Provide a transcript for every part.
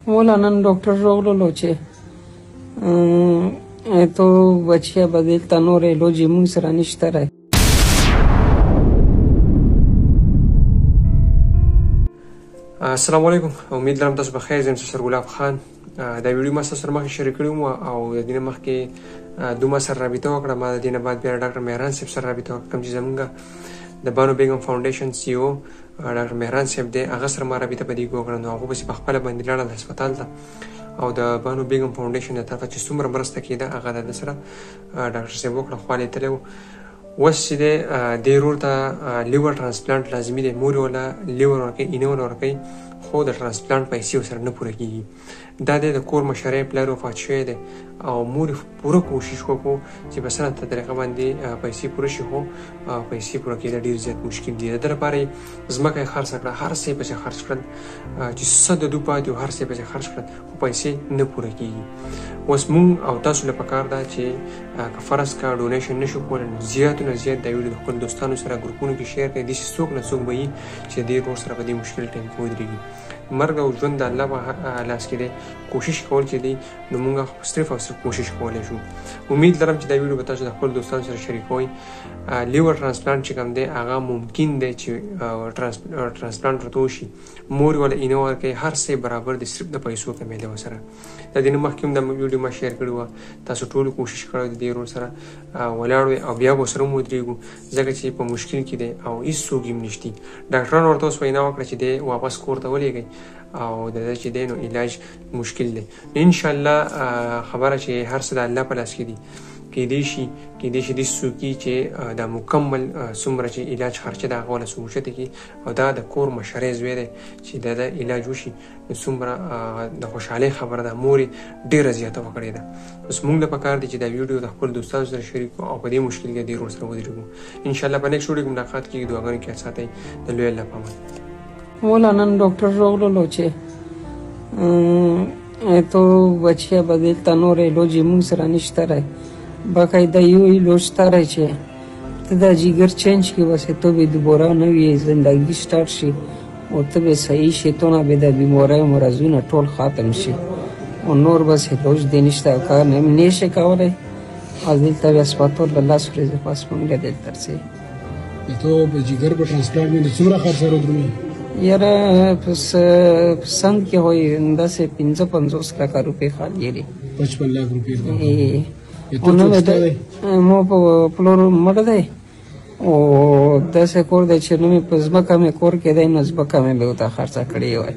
مولانا ډاکټر راغلو چې تو بچیا به دلته نور علاج یې مونږ سره نشته دی. السلام علیکم، امید لرم تاسو بخیر. زه یم سرګلاب خان. دا ویډیو ما سره مخکې شریک کړی وم او د دې نه مخکې دوه سره رابطه وکړه. ما د دې نه بعد بیا ډاکټر مهران صاحب سره رابطه وکړه، کوم چې زمونږ د بانو بیګم فاونډیشن سی او ډاکټر مهران صاحب دی، هغه سره ما رابطه په دې وکړه. نو هغه پسې په خپله باندې لاړل هسپتال ته او د بانو بیګم فاونډیشن د طرفه چې څومره مرسته کېده هغه د سره ډاکټر صاحب وکړه. خوا لیدلی و. اوس چې دی دې ورور ته لیور ټرانسپلانټ لازمي دی. مور یې وله لیور ورکوي، اینه وله ورکوي، خو د ټرانسپلانټ پیسې ورسره نه پوره کېږي. دا دی د کور مشری پلار وفات شوی دی او مور پوره کوشش وکړو چې په سمه طریقه باندې پیسې پوره شي، خو پیسې پوره کېدل ډېر زیات مشکل دي. د ده لپاره یې ځمکه یې خرڅه کړه، هر څه یې پسې خرڅ کړل چې څه د دوی پاتې وو، هر څه یې پسې خرڅ کړل، خو پیسې نه پوره کېږي. اوس مونږ او تاسو له پکار ده چې که فرض کا ډونیشن نشو کولی، نو زیات نه زیات دا ویډیو د خپلو دوستانو سره ګروپونو کې شیر کړئ. داسې څوک نه څوک به وي چې د دې ورور سره په دې مشکل ټایم کې ودرېږي. مرګ او ژوند د الله په لاس کې دی. کوشش کول چې دی نو مونږ صرف او صرف کوشش کولی شو. امید لرم چې دا ویډیو به تاسو د خپلو دوستانو سره شریکوئ. لیور ټرانسپلانټ چې کوم دی هغه ممکن دی چې ټرانسپلانټ ورته وشي. مور یې وله اینه ورکوي، هر څه برابر دی، صرف د پیسو کمی دی ورسره. د دې نه مخکې هم دا ویډیو ما شیر کړې وه. تاسو ټولو کوشش کړی د دې ورور سره ولاړ وئ او بیا به ورسره هم ودرېږو، ځکه چې په مشکل کې دی او هېڅوک یې هم نشتي. ډاکټرانو ورته اوس وینا وکړه چې دی واپس کور ته ولېږئ او د ده چې دی نو علاج مشکل دی. انشاءالله خبره چې هر څه د الله په لاس کې دي. کېدای شي داسې څوک چې دا مکمل څومره چې علاج خرچه د هغه والا سموچته کړي او دا د کور مشری زوی دی چې د علاج وشي، نو څومره د خوشحالۍ خبره ده. مور یې ډېره زیاته وکړې ده. اوس مونږ ته پکار دی چې دا ویډیو د خپلو دوستانو سره شریک کړو او په دې مشکل کې د ورور سره ودرېږو. انشاءالله په نیکسټ ویډیو کې ملاقات کېږي. دعاګانې کې ساتئ. د لوی الله په امان. مولانا ډاکټر راغلو چې تو بچیا به دلته نور علاج یې مونږ سره نشته دی. باقاعده یو علاج شته دی چې ته دا جگر چینج کړي، بس تو به دوباره نوې زندگی سټارټ شي او ته به صحیح شي، تو نه به د بیمارۍ او مرضونه ټول ختم شي او نور بس علاج دی نشته او کار نه شي کولی. او دلته بیا هسپتال له لاس ورځې پس مونږ له دلته رسېږي. تو په جگر په ټرانسپلانټ باندې څومره خرڅ ورکړي؟ یاره په سند کې وایي داسې 55 لکه روپۍ خالي دي. 55 लाख रुपये مو په پلور مړ دی او داسې کور دی چې نو مې په ځمکه مې کور کې دی، نو ځمکه مې به ورته خرڅه کړې وای،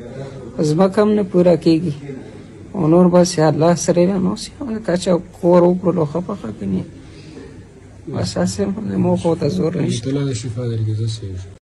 په ځمکه هم نه پوره کېږي او نور بس الله سره نو که چا کور وکړلو ښه پخه کني بس هسې مو خو ته زور نشته. الله شفا درکړي.